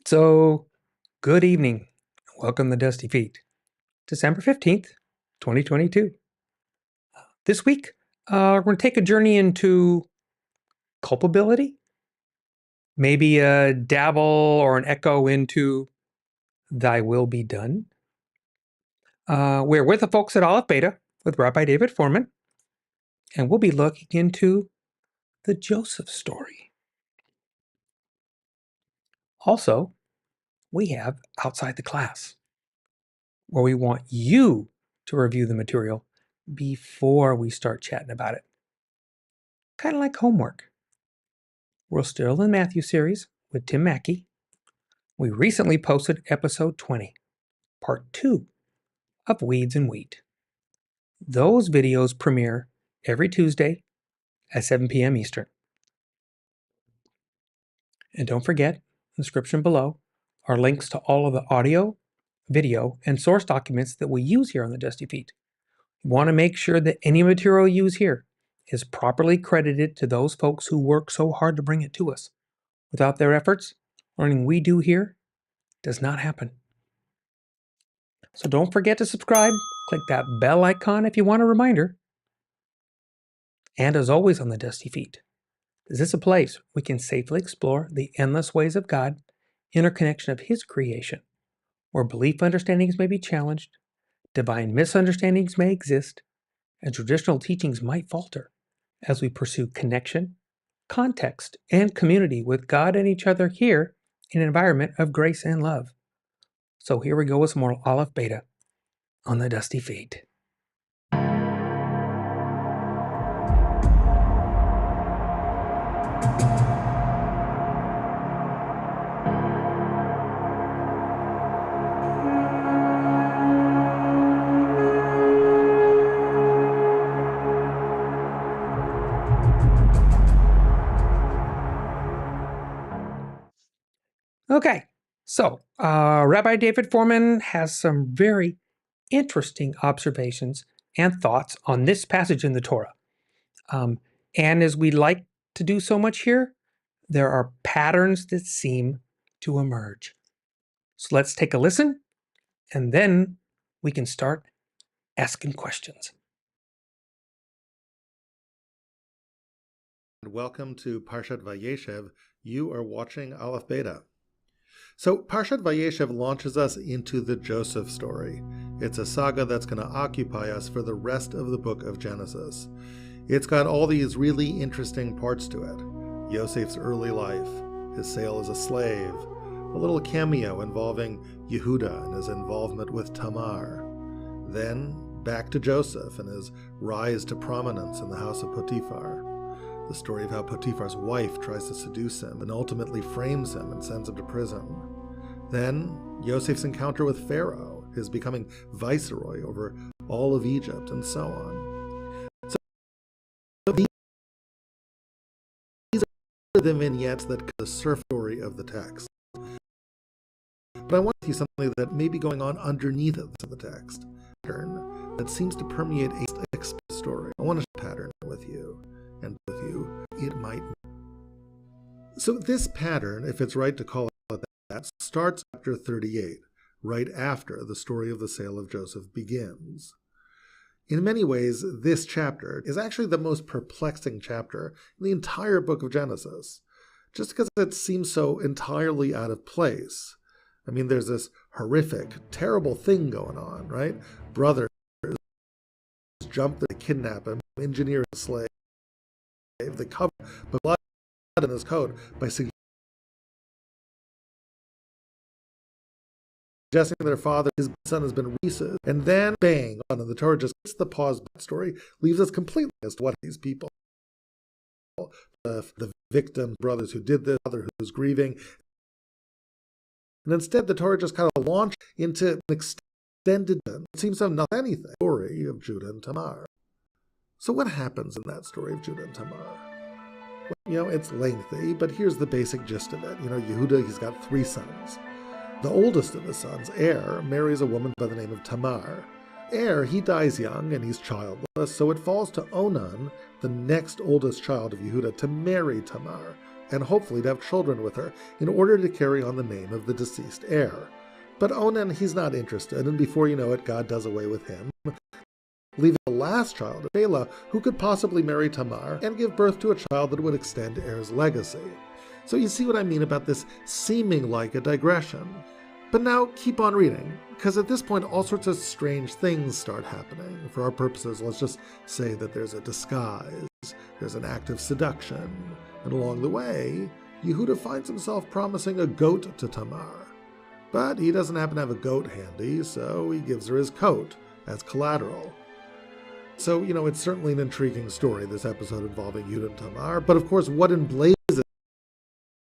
So, good evening. Welcome to Dusty Feet. December 15th, 2022. This week, we're going to take a journey into culpability, maybe a dabble or an echo into Thy Will Be Done. We're with the folks at AlephBeta with Rabbi David Fohrman, and we'll be looking into the Joseph story. Also, we have Outside the Class, where we want you to review the material before we start chatting about it. Kind of like homework. We're still in the Matthew series with Tim Mackey. We recently posted episode 20, part 2 of Weeds and Wheat. Those videos premiere every Tuesday at 7 p.m. Eastern. And don't forget, in the description below are links to all of the audio, video, and source documents that we use here on the Dusty Feet. We want to make sure that any material you use here is properly credited to those folks who work so hard to bring it to us. Without their efforts, learning we do here does not happen. So don't forget to subscribe. Click that bell icon if you want a reminder. And as always on the Dusty Feet, this is a place we can safely explore the endless ways of God, interconnection of His creation, where belief understandings may be challenged, divine misunderstandings may exist, and traditional teachings might falter as we pursue connection, context, and community with God and each other here in an environment of grace and love. So here we go with some more AlephBeta on the Dusty Feet. Okay, so Rabbi David Fohrman has some very interesting observations and thoughts on this passage in the Torah. And as we like to do so much here, there are patterns that seem to emerge. So let's take a listen, and then we can start asking questions. Welcome to Parshat Vayeshev. You are watching AlephBeta. So Parshat Vayeshev launches us into the Joseph story. It's a saga that's going to occupy us for the rest of the book of Genesis. It's got all these really interesting parts to it. Yosef's early life, his sale as a slave, a little cameo involving Yehuda and his involvement with Tamar. Then back to Joseph and his rise to prominence in the house of Potiphar. The story of how Potiphar's wife tries to seduce him and ultimately frames him and sends him to prison. Then, Yosef's encounter with Pharaoh, his becoming viceroy over all of Egypt, and so on. So these are the vignettes that the surface story of the text. But I want to see something that may be going on underneath the text. A pattern that seems to permeate a story. I want to share a pattern with you. And with you, it might. So this pattern, if it's right to call it that, starts chapter 38, right after the story of the sale of Joseph begins. In many ways, this chapter is actually the most perplexing chapter in the entire book of Genesis, just because it seems so entirely out of place. I mean, there's this horrific, terrible thing going on, right? Brothers jump to kidnap him, engineer a slave. They cover blood in his coat by suggesting their father, his son, has been racist, and then bang, and the Torah just gets the pause. Story leaves us completely as to what these people, the victims, brothers who did this, father who's grieving, and instead the Torah just kind of launched into an extended. It seems to have not anything. Story of Judah and Tamar. So what happens in that story of Judah and Tamar? Well, it's lengthy, but here's the basic gist of it. Yehuda, he's got 3 sons. The oldest of his sons, Er, marries a woman by the name of Tamar. Er, he dies young and he's childless, so it falls to Onan, the next oldest child of Yehuda, to marry Tamar, and hopefully to have children with her in order to carry on the name of the deceased heir. But Onan, he's not interested, and before you know it, God does away with him, leaving the last child, Bela, who could possibly marry Tamar and give birth to a child that would extend Er's legacy. So you see what I mean about this seeming like a digression. But now keep on reading, because at this point all sorts of strange things start happening. For our purposes, let's just say that there's a disguise, there's an act of seduction, and along the way, Yehuda finds himself promising a goat to Tamar. But he doesn't happen to have a goat handy, so he gives her his coat as collateral. So, it's certainly an intriguing story, this episode involving Yehuda and Tamar, but of course, what in blazes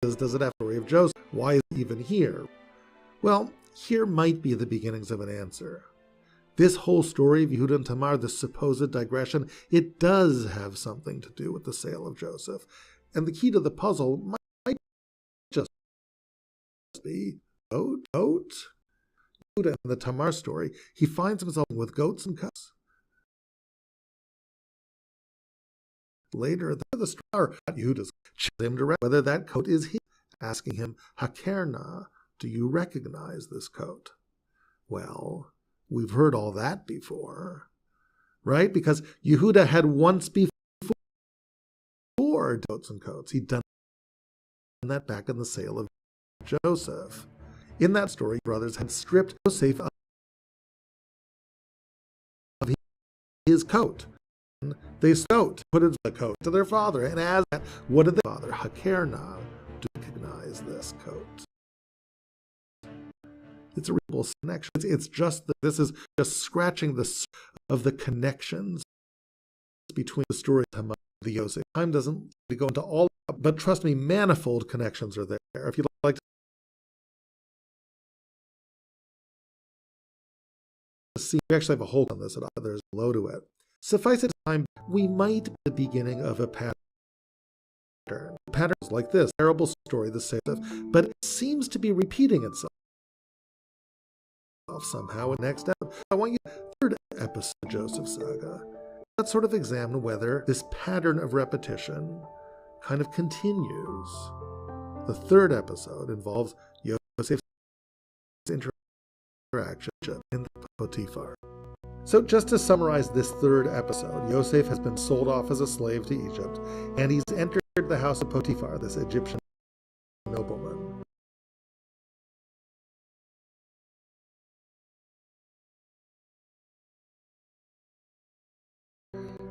does it have the story of Joseph? Why is it even here? Well, here might be the beginnings of an answer. This whole story of Yehuda and Tamar, this supposed digression, it does have something to do with the sale of Joseph. And the key to the puzzle might just be goat. Yehuda in the Tamar story, he finds himself with goats and cows. Later, the star Yehuda's challenged him direct whether that coat is his, asking him, Hakerna, do you recognize this coat? Well, we've heard all that before, right? Because Yehuda had once before goats and coats. He'd done that back in the sale of Joseph. In that story, brothers had stripped Joseph of his coat. They put his coat to their father, and as that, what did the father, Hakerna, to recognize this coat? It's a real connection. It's just that this is just scratching the surface of the connections between the story of Tamar and the Yosef. Time doesn't go into all, but trust me, manifold connections are there. If you'd like to see, we actually have a whole on this, there's below to it. Suffice it time, we might be the beginning of a pattern. Patterns like this, terrible story, the same, but it seems to be repeating itself somehow in the next episode. I want you to third episode of Joseph Saga. Let's sort of examine whether this pattern of repetition kind of continues. The third episode involves Joseph's interaction in Potiphar. So just to summarize this third episode, Yosef has been sold off as a slave to Egypt, and he's entered the house of Potiphar, this Egyptian nobleman.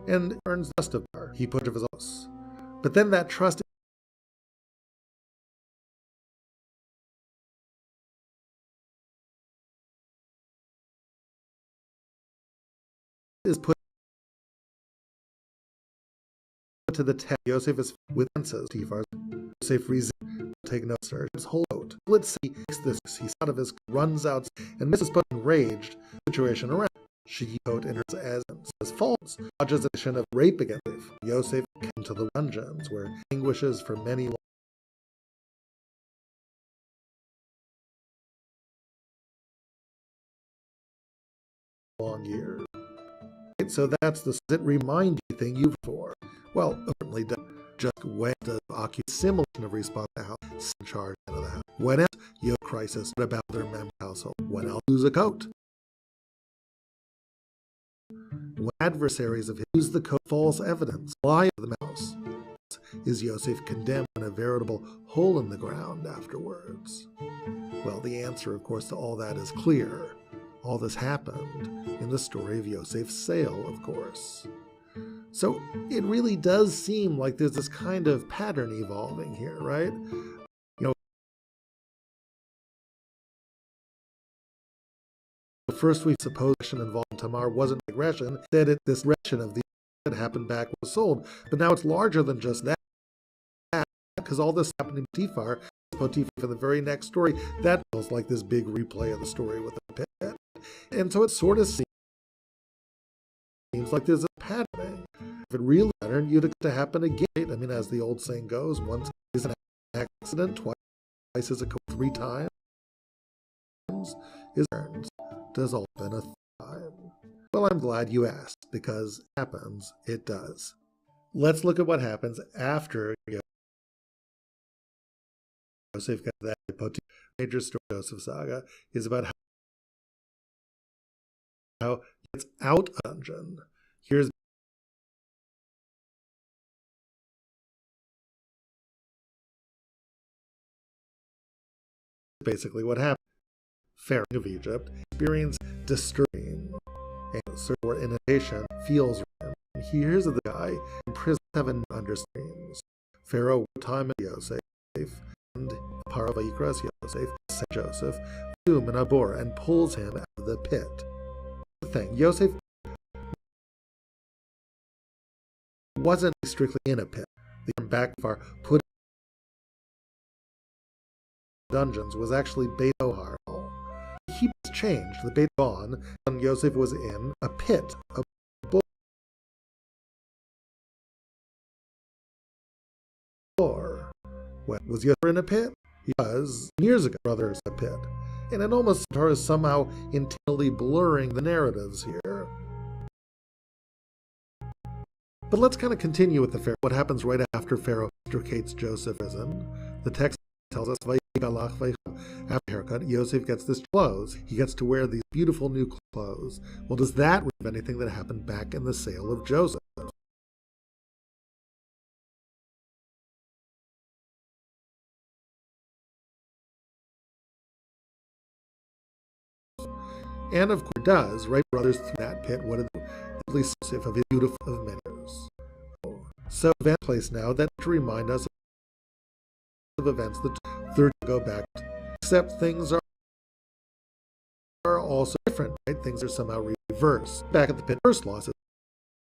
And earns trust of her. He put of his house. But then that trust is put to the test. Yosef is with answers. Yosef reasons, take no search. His whole out. Let's see this. He's out of his, runs out, and Mrs. Put enraged situation around. She coat in her as false. Lodges addition of rape against Yosef. Yosef came to the dungeons where he languishes for many long years. So that's the does it remind you thing you've for. Well, apparently just when the accumulation of response to how in charge of the house. When else you crisis about their member household. When else lose a coat. When adversaries of his use the coat false evidence, lie of the mouse, is Yosef condemned in a veritable hole in the ground afterwards? Well, the answer, of course, to all that is clear. All this happened in the story of Yosef's sale, of course. So it really does seem like there's this kind of pattern evolving here, right? First, we suppose the involved Tamar wasn't regression, that this regression of the that happened back was sold. But now it's larger than just that, because all this happened in Potiphar for the very next story. That feels like this big replay of the story with the pit. And so it sort of seems like there's a pattern. If it really mattered, you'd expect it to happen again. I mean, as the old saying goes, once is an accident, twice is a code, 3 times is earned. Does all been a time? Well, I'm glad you asked, because it happens, it does. Let's look at what happens after Yosef gets that. Major story of Joseph saga is about how he gets out of the dungeon. Here's basically what happened. Pharaoh of Egypt experienced disturbing and sort of inundation feels wrong. He hears of the guy in prison 7 understreams. Pharaoh time at Yosef and Paro Vayikras Yosef sent Joseph to Menabor and pulls him out of the pit. The thing, Yosef wasn't strictly in a pit. The term back far put in dungeons was actually Beit Ohar. He was changed. The Beit on when Yosef was in a pit, a floor. When was Yosef in a pit? He was years ago, brothers, a pit. And it almost is somehow intentionally blurring the narratives here. But let's kind of continue with the Pharaoh. What happens right after Pharaoh extricates Joseph is in. The text tells us, after haircut, Yosef gets this clothes. He gets to wear these beautiful new clothes. Well, does that reveal anything that happened back in the sale of Joseph? And of course it does, right? Brothers through that pit, what did at least Joseph of his beautiful of many years. So event place now that to remind us of events that 30 go back, except things are also different, right? Things are somehow reversed. Back at the pit, first lost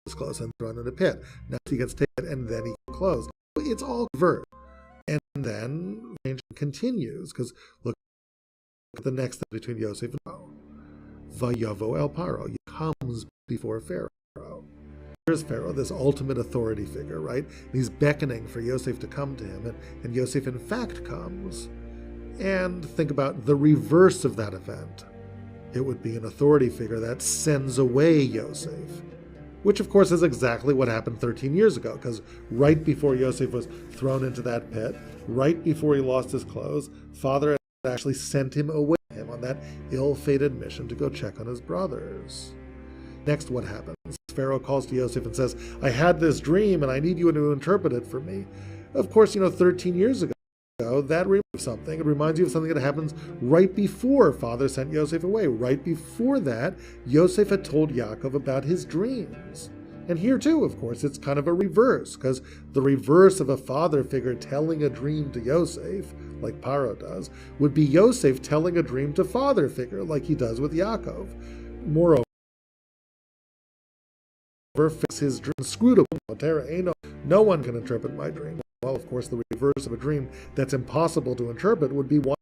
his clothes and thrown in the pit. Now he gets taken and then he closed. It's all reversed. And then change continues, because look at the next step between Yosef and Pharaoh. Vayavo el Paro. He comes before Pharaoh. Here's Pharaoh, this ultimate authority figure, right? He's beckoning for Yosef to come to him, and Yosef in fact comes. And think about the reverse of that event. It would be an authority figure that sends away Yosef, which of course is exactly what happened 13 years ago, because right before Yosef was thrown into that pit, right before he lost his clothes, Father had actually sent him away on that ill-fated mission to go check on his brothers. Next, what happens? Pharaoh calls to Yosef and says, I had this dream and I need you to interpret it for me. Of course, 13 years ago, that reminds you of something. It reminds you of something that happens right before Father sent Yosef away. Right before that, Yosef had told Yaakov about his dreams. And here too, of course, it's kind of a reverse, because the reverse of a father figure telling a dream to Yosef, like Paro does, would be Yosef telling a dream to father figure, like he does with Yaakov. Moreover, fix his dream inscrutable. No one can interpret my dream. Well, of course, the reverse of a dream that's impossible to interpret would be one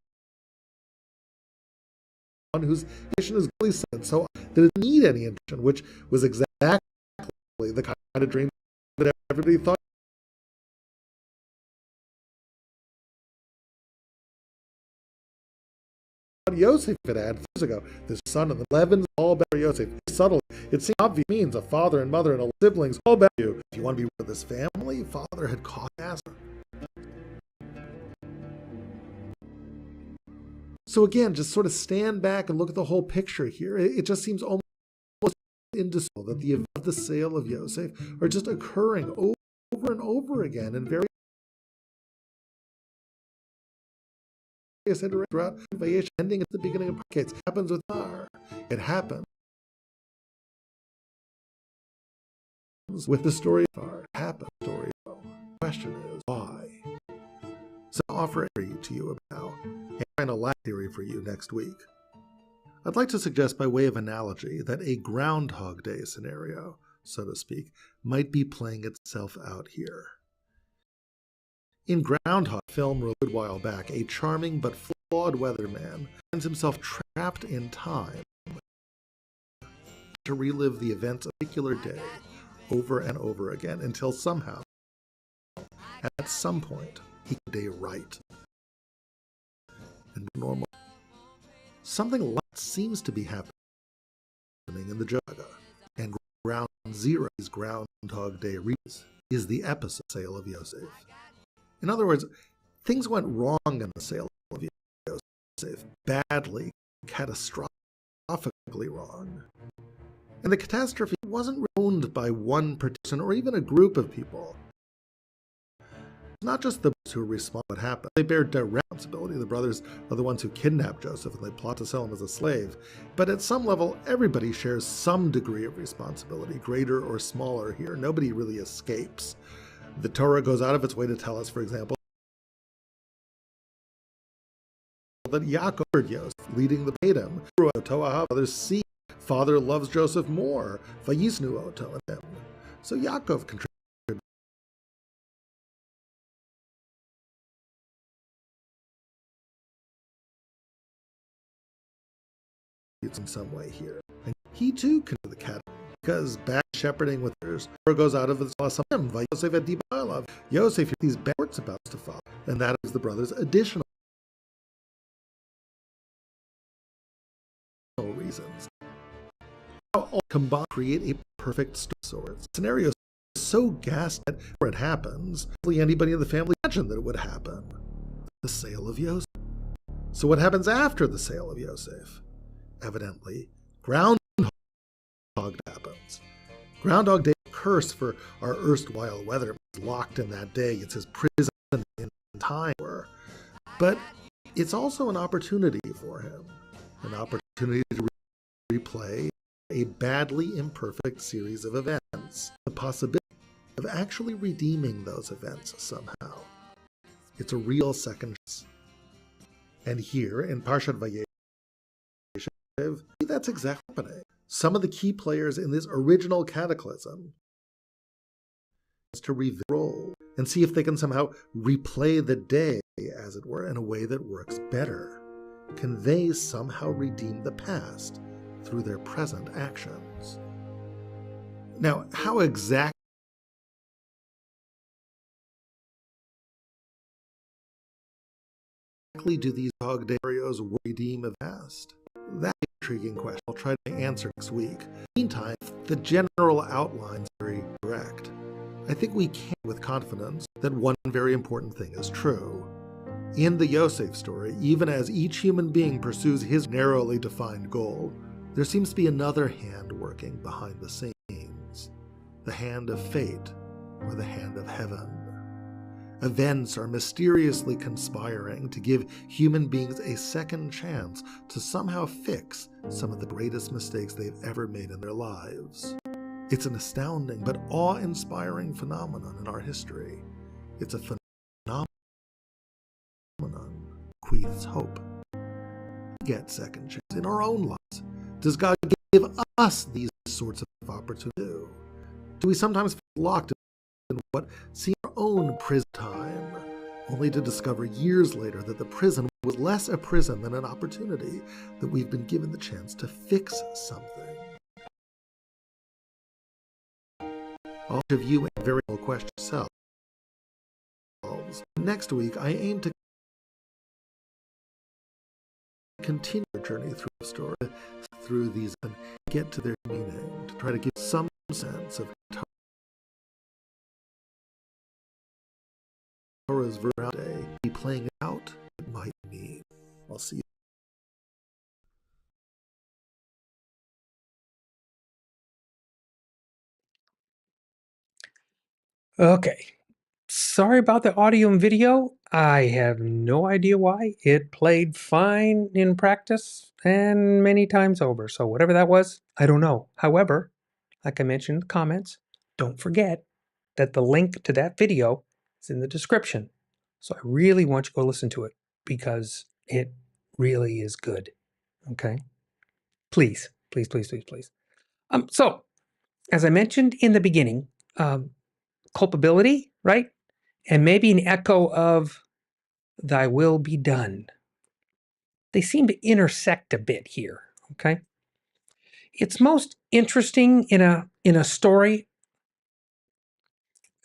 whose vision is really set, so didn't need any intention, which was exactly the kind of dream that everybody thought Yosef had years ago. The son of the Levins, all about Yosef. Subtly, it seems obvious means a father and mother and all siblings, all about you. If you want to be with this family, father had caught Nazareth. So again, just sort of stand back and look at the whole picture here. It just seems almost indiscernible that the events of the sale of Yosef are just occurring over and over again in various throughout Vayesh, ending at the beginning of Parkets. It happens with Mar. It happens with the story of Mar. It happens with the story of the question is why? So I'll offer it to you about a final lab theory for you next week. I'd like to suggest by way of analogy that a Groundhog Day scenario, so to speak, might be playing itself out here. In Groundhog, film released a while back, a charming but flawed weatherman finds himself trapped in time to relive the events of a particular day over and over again until somehow, at some point, he can day right and normal. Something like that seems to be happening in the Jaga, and Ground Zero's Groundhog Day is the episode sale of Yosef. In other words, Things went wrong in the sale of Yosef, badly, catastrophically wrong. And the catastrophe wasn't owned by one person or even a group of people. It's not just the brothers who respond to what happened. They bear direct responsibility. The brothers are the ones who kidnap Joseph and they plot to sell him as a slave. But at some level, everybody shares some degree of responsibility, greater or smaller here. Nobody really escapes. The Torah goes out of its way to tell us, for example, that Yaakov heard Yosef leading the Edom. Others see father loves Joseph more. Vayisnu oto him. So Yaakov contributed in some way here. And he too can do the cat because bad shepherding with others goes out of his him. Yosef these bad words about to follow, and that is the brothers' additional reasons. All combined create a perfect story. Scenario so ghastly that where it happens, anybody in the family imagined that it would happen. The sale of Yosef. So what happens after the sale of Yosef? Evidently, Groundhog happens. Groundhog Day, curse for our erstwhile weather, was locked in that day. It's his prison in time. But it's also an opportunity for him, an opportunity to replay a badly imperfect series of events, the possibility of actually redeeming those events somehow. It's a real second chance. And here in Parshat Vayeshev, that's exactly happening. Some of the key players in this original cataclysm is to revisit the role and see if they can somehow replay the day, as it were, in a way that works better. Can they somehow redeem the past through their present actions? Now, how exactly do these dog scenarios redeem the past? That's an intriguing question. I'll try to answer next week. Meantime, the general outline is very direct. I think we can, with confidence, that one very important thing is true. In the Yosef story, even as each human being pursues his narrowly defined goal, there seems to be another hand working behind the scenes. The hand of fate, or the hand of heaven. Events are mysteriously conspiring to give human beings a second chance to somehow fix some of the greatest mistakes they've ever made in their lives. It's an astounding but awe-inspiring phenomenon in our history. It's a phenomenon bequeaths hope. We get second chances in our own lives. Does God give us these sorts of opportunities? Do we sometimes feel locked in what seems our own prison time, only to discover years later that the prison was less a prison than an opportunity, that we've been given the chance to fix something? All of you and very real questions yourselves. Next week, I aim to continue our journey through the story, through these, and get to their meaning, to try to give some sense of Torah's day, be playing out it might mean. I'll see you. Okay. Sorry about the audio and video. I have no idea why. It played fine in practice and many times over. So whatever that was, I don't know. However, like I mentioned in the comments, don't forget that the link to that video is in the description. So I really want you to go listen to it because it really is good. Okay? Please, please, please, please, please. So, as I mentioned in the beginning, culpability, right? And maybe an echo of thy will be done. They seem to intersect a bit here, okay? It's most interesting in a story,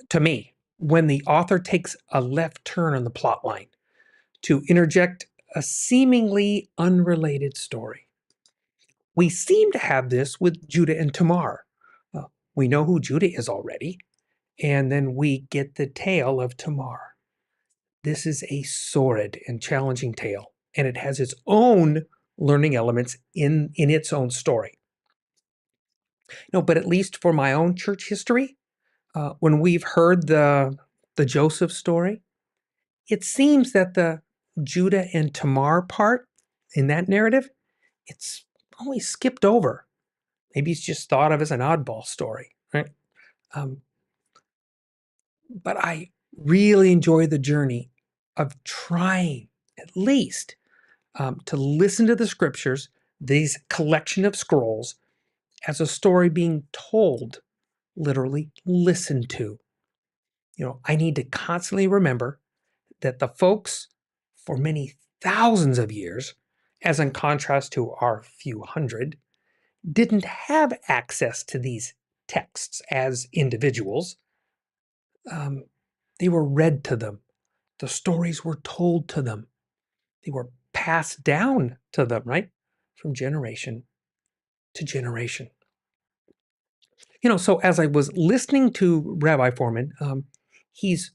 to me, when the author takes a left turn on the plot line to interject a seemingly unrelated story. We seem to have this with Judah and Tamar. We know who Judah is already, and then we get the tale of Tamar. This is a sordid and challenging tale, and it has its own learning elements in its own story. No, but at least for my own church history, when we've heard the Joseph story, it seems that the Judah and Tamar part in that narrative, it's always skipped over. Maybe it's just thought of as an oddball story, right? Um, but I really enjoy the journey of trying at least to listen to the scriptures, these collection of scrolls, as a story being told, literally listened to. I need to constantly remember that the folks for many thousands of years, as in contrast to our few hundred, didn't have access to these texts as individuals. Um, they were read to them. The stories were told to them. They were passed down to them, right? From generation to generation. So as I was listening to Rabbi Fohrman, he's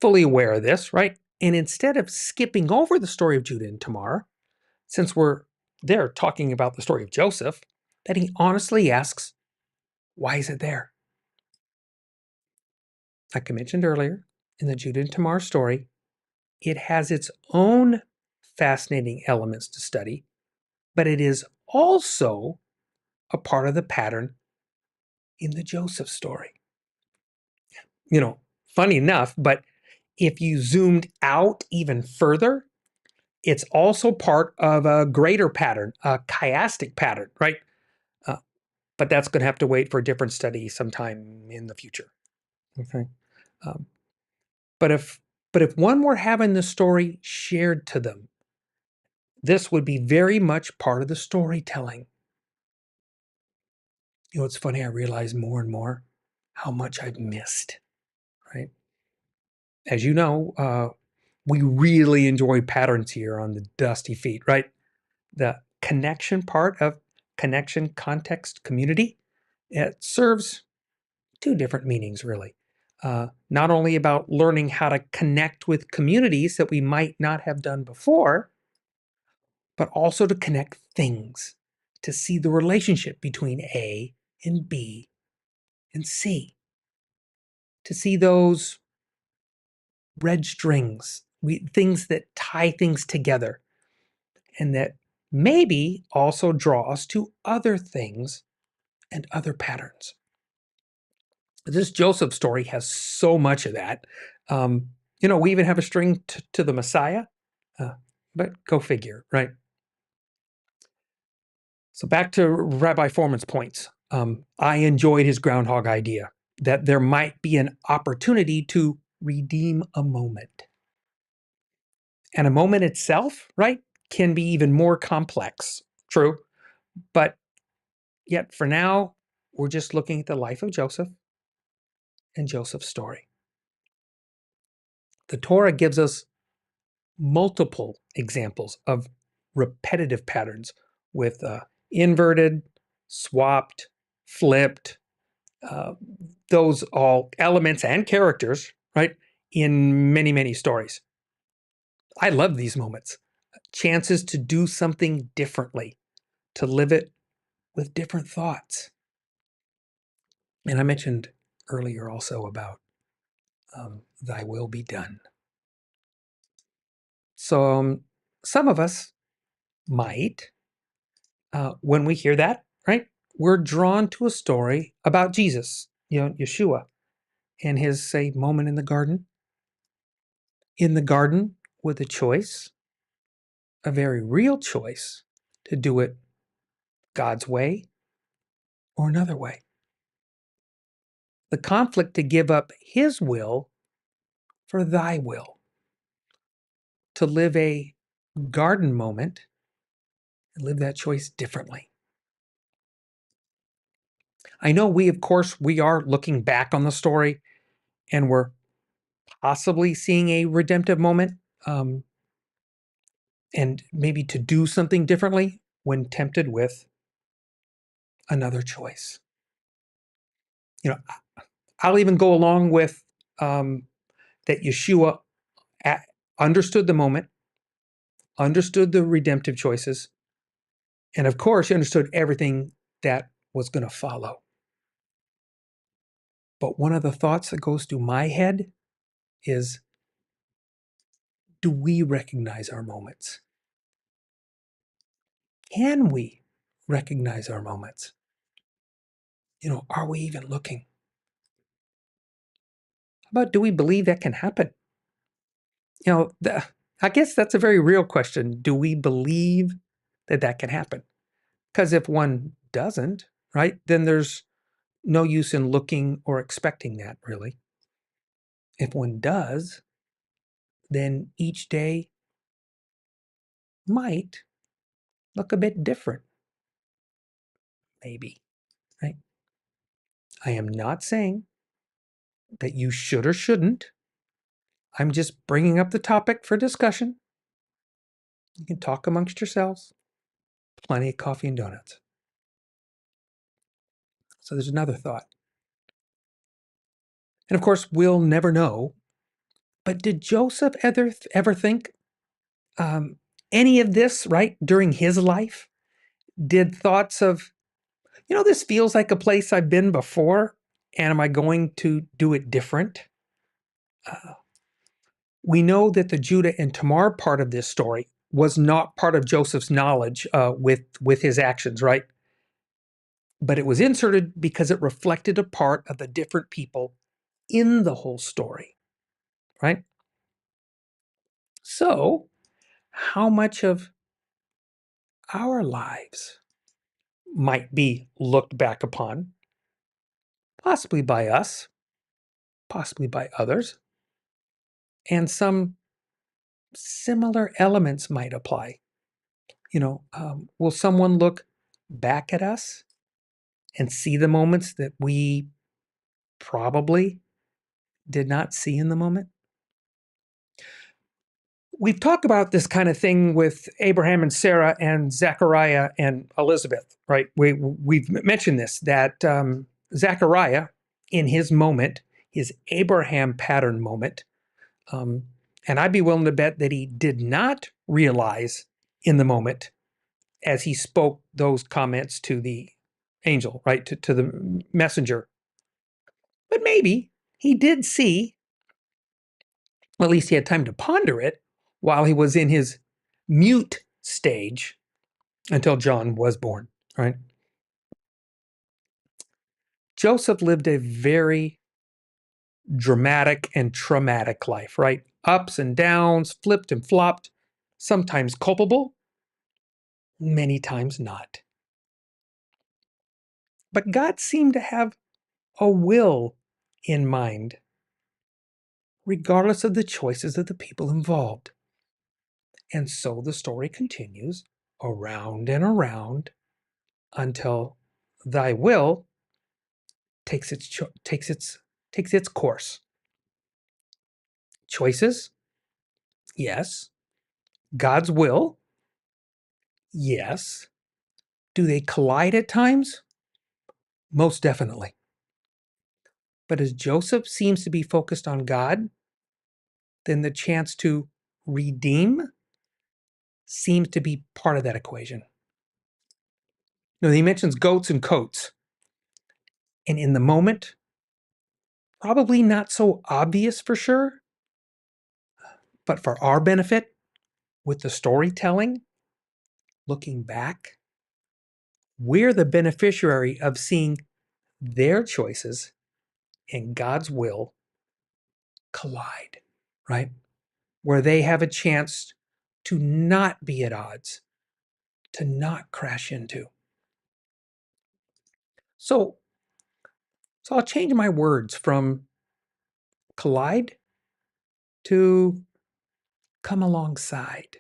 fully aware of this, right? And instead of skipping over the story of Judah and Tamar, since we're there talking about the story of Joseph, that he honestly asks, why is it there? Like I mentioned earlier, in the Judah and Tamar story, it has its own fascinating elements to study, but it is also a part of the pattern in the Joseph story. Funny enough, but if you zoomed out even further, it's also part of a greater pattern, a chiastic pattern, right? Uh, but that's going to have to wait for a different study sometime in the future. Okay. Um, but if one were having the story shared to them, this would be very much part of the storytelling. It's funny. I realize more and more how much I've missed. Right. As you know, we really enjoy patterns here on the Dusty Feet, right? The connection part of connection, context, community, it serves two different meanings, really. Not only about learning how to connect with communities that we might not have done before, but also to connect things, to see the relationship between A and B and C, to see those red strings, things that tie things together, and that maybe also draw us to other things and other patterns. This Joseph story has so much of that. We even have a string to the Messiah, but go figure, right? So back to Rabbi Fohrman's points. I enjoyed his groundhog idea that there might be an opportunity to redeem a moment. And a moment itself, right, can be even more complex. True. But yet for now, we're just looking at the life of Joseph and Joseph's story. The Torah gives us multiple examples of repetitive patterns with inverted, swapped, flipped, uh, those all elements and characters, right, in many, many stories. I love these moments, chances to do something differently, to live it with different thoughts. And I mentioned earlier also about thy will be done. So some of us might, when we hear that, right, we're drawn to a story about Jesus, Yeshua, and his, say, moment in the garden. In the garden with a choice, a very real choice to do it God's way or another way. The conflict to give up his will for thy will, to live a garden moment and live that choice differently. I know of course, we are looking back on the story and we're possibly seeing a redemptive moment, and maybe to do something differently when tempted with another choice. I'll even go along with that Yeshua understood the moment, understood the redemptive choices, and of course, he understood everything that was going to follow. But one of the thoughts that goes through my head is, do we recognize our moments? Can we recognize our moments? Are we even looking? How about, do we believe that can happen? I guess that's a very real question. Do we believe that that can happen? Because if one doesn't, right, then there's no use in looking or expecting that, really. If one does, then each day might look a bit different, maybe, right? I am not saying that you should or shouldn't. I'm just bringing up the topic for discussion. You can talk amongst yourselves. Plenty of coffee and donuts. So there's another thought. And of course, we'll never know. But did Joseph ever think any of this, right, during his life? Did thoughts of, this feels like a place I've been before, and am I going to do it different? We know that the Judah and Tamar part of this story was not part of Joseph's knowledge with his actions, right? But it was inserted because it reflected a part of the different people in the whole story, right? So, how much of our lives might be looked back upon, possibly by us, possibly by others, and some similar elements might apply? Will someone look back at us and see the moments that we probably did not see in the moment? We've talked about this kind of thing with Abraham and Sarah and Zechariah and Elizabeth, right? We've mentioned this, that Zechariah, in his moment, his Abraham pattern moment, and I'd be willing to bet that he did not realize in the moment as he spoke those comments to the angel, right, to the messenger. But maybe he did see, well, at least he had time to ponder it while he was in his mute stage until John was born, right? Joseph lived a very dramatic and traumatic life, right? Ups and downs, flipped and flopped, sometimes culpable, many times not. But God seemed to have a will in mind, regardless of the choices of the people involved. And so the story continues around and around until thy will takes its course. Choices? Yes. God's will? Yes. Do they collide at times? Most definitely. But as Joseph seems to be focused on God, then the chance to redeem seems to be part of that equation. He mentions goats and coats. And in the moment, probably not so obvious for sure, but for our benefit, with the storytelling, looking back, we're the beneficiary of seeing their choices and God's will collide, right? Where they have a chance to not be at odds, to not crash into. So I'll change my words from collide to come alongside,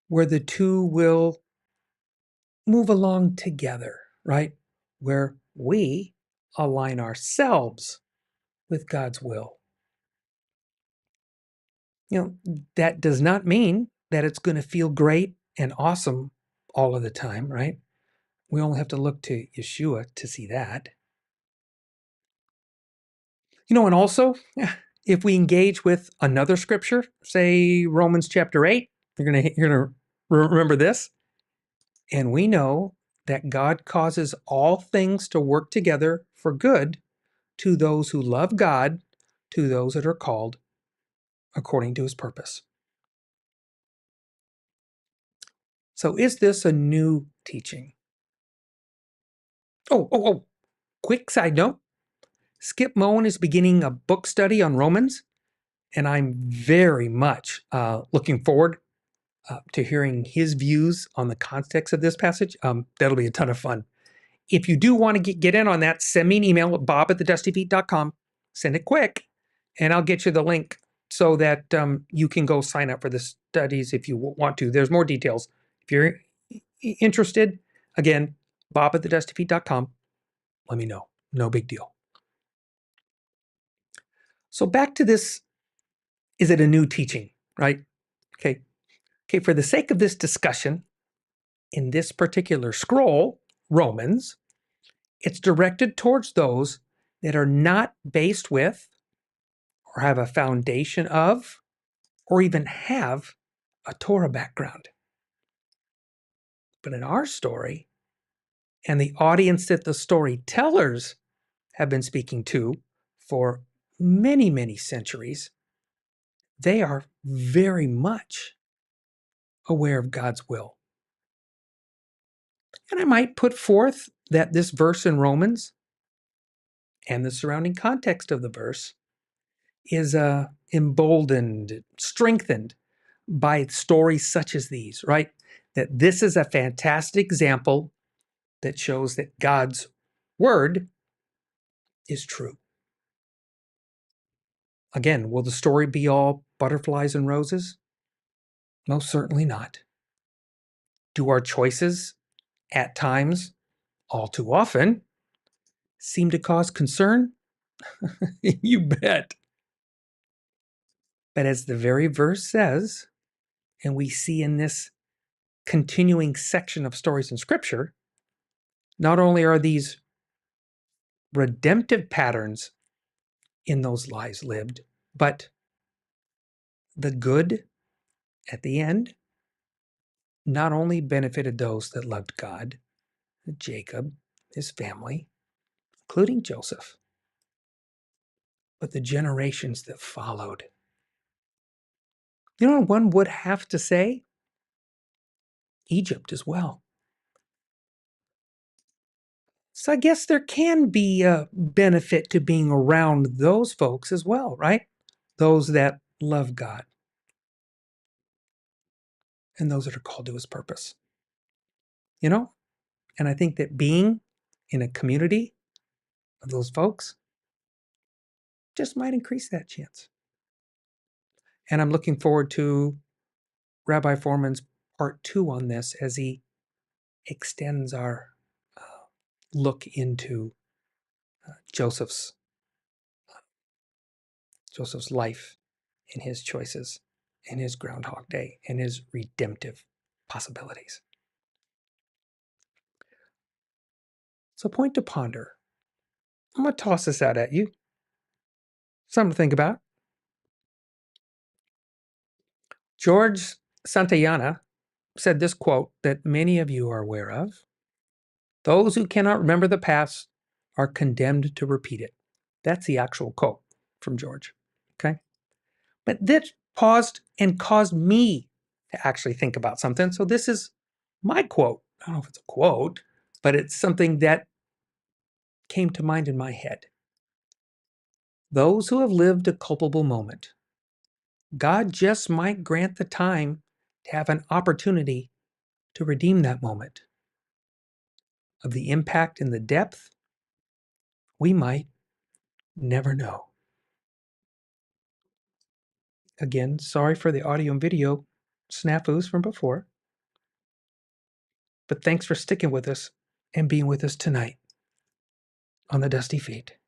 where the two will move along together, right? Where we align ourselves with God's will. That does not mean that it's going to feel great and awesome all of the time, right? We only have to look to Yeshua to see that. And also, If we engage with another scripture, say Romans chapter 8, you're gonna remember this. And we know that God causes all things to work together for good to those who love God, to those that are called according to his purpose. So is this a new teaching? Oh, quick side note. Skip Moen is beginning a book study on Romans, and I'm very much looking forward to hearing his views on the context of this passage. That'll be a ton of fun. If you do want to get in on that, send me an email at bob@thedustyfeet.com. Send it quick, and I'll get you the link so that you can go sign up for the studies if you want to. There's more details. If you're interested, again, bob@thedustyfeet.com. Let me know. No big deal. So back to this, is it a new teaching, right? Okay. For the sake of this discussion, in this particular scroll, Romans, it's directed towards those that are not based with or have a foundation of or even have a Torah background. But in our story, and the audience that the storytellers have been speaking to for many, many centuries, they are very much aware of God's will. And I might put forth that this verse in Romans and the surrounding context of the verse is emboldened, strengthened by stories such as these, right? That this is a fantastic example that shows that God's word is true. Again, will the story be all butterflies and roses? Most certainly not. Do our choices, at times, all too often, seem to cause concern? You bet. But as the very verse says, and we see in this continuing section of stories in Scripture, not only are these redemptive patterns in those lives lived, but the good at the end not only benefited those that loved God, Jacob, his family, including Joseph, but the generations that followed. You know, one would have to say Egypt as well. So I guess there can be a benefit to being around those folks as well, right? Those that love God and those that are called to his purpose. You know? And I think that being in a community of those folks just might increase that chance. And I'm looking forward to Rabbi Fohrman's part 2 on this as he extends our look into Joseph's life and his choices and his Groundhog Day and his redemptive possibilities. So, point to ponder. I'm going to toss this out at you. Something to think about. George Santayana said this quote that many of you are aware of. Those who cannot remember the past are condemned to repeat it. That's the actual quote from George. Okay. But this paused and caused me to actually think about something. So this is my quote. I don't know if it's a quote, but it's something that came to mind in my head. Those who have lived a culpable moment, God just might grant the time to have an opportunity to redeem that moment. Of the impact and the depth, we might never know. Again, sorry for the audio and video snafus from before, but thanks for sticking with us and being with us tonight on the Dusty Feet.